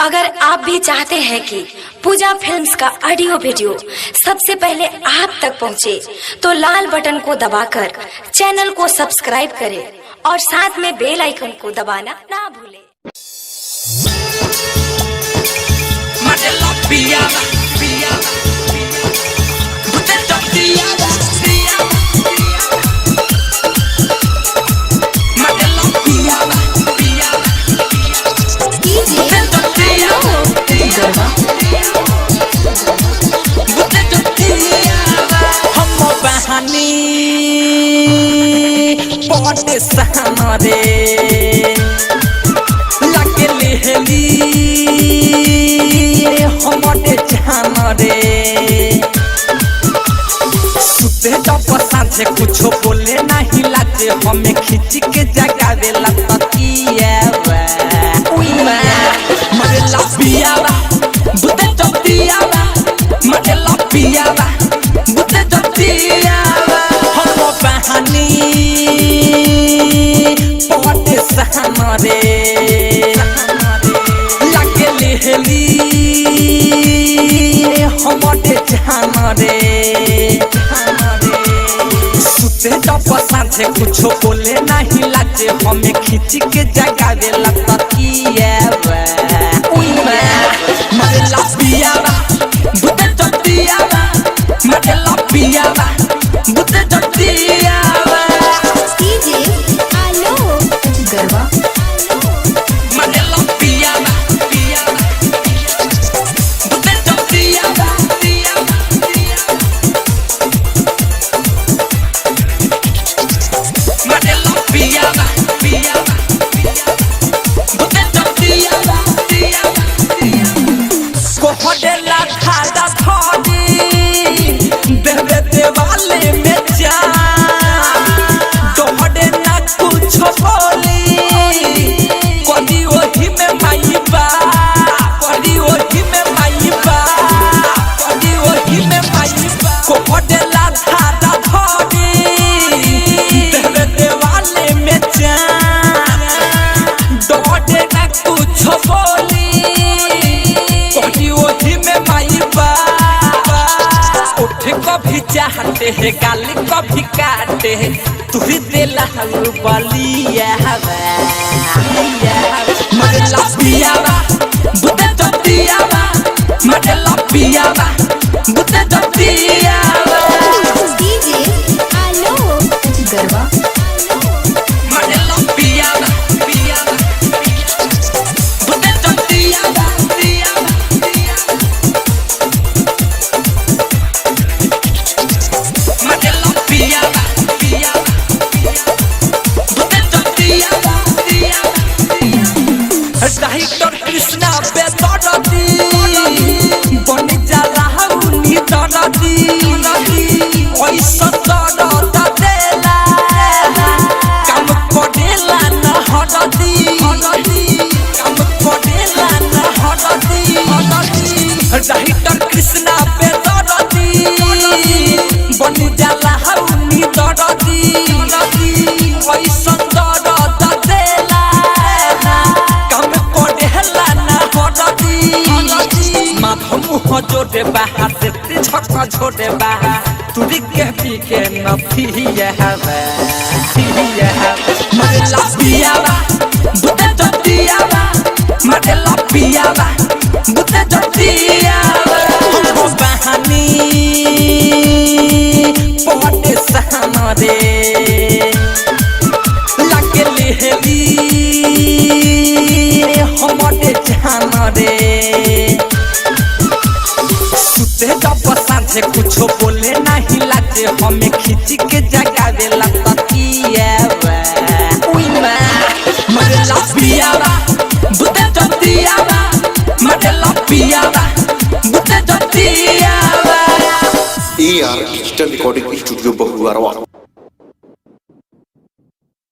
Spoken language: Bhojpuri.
अगर आप भी चाहते हैं कि पूजा फिल्म्स का ऑडियो वीडियो सबसे पहले आप तक पहुंचे, तो लाल बटन को दबाकर चैनल को सब्सक्राइब करें और साथ में बेल आइकन को दबाना ना भूलें। पौटे सहमरे लगे लेहली हमरे जानरे सुते जब साँझे कुछ बोले नहीं लाजे हमें खींच के जगावे लतिया मरे लपियावा बुते जतियावा मरे लपियावा बुते जतियावा हम बहानी पौटे सहमरे लगे लेहली हमरे जानरे सुते जब साँझे कुछ बोले नहीं लाजे हमें खींच के जगावे लतिया मरे लपियावा बुते जतियावा मरे लपियावा बुते जतियावा कभी चाहते है गाली कभी काटे है तू ही दिला बलिया मरे लपियावा बुते जतियावा मरे लपियावा बुते जतियावा मरे लपियावा बुते जतियावा डाइटर कृष्णा बेदरदी बन जाला हुनी दरदी ऐसा दरद देला काम करेला न हरदी काम करेला न हरदी डाइटर कृष्णा बेदरदी बन जाला हुनी दरदी ऐसा दरद देला मुँह जोड़े बाहा से झक छोड़े बाहा तुरी के पी के न पिया मरे लपियावा बुते जतियावा मरे लपियावा बुते जतियावा बहानी पौटे सहमरे लगे लेहली हमरे जानरे जब साँझे कुछ बोले नहीं लाजे हमें खींच के जगावे लतिया मरे लपियावा बुते जतियावा मरे लपियावा बुते जतियावा डिजिटल रिकॉर्डिंग स्टूडियो बहुआरवा।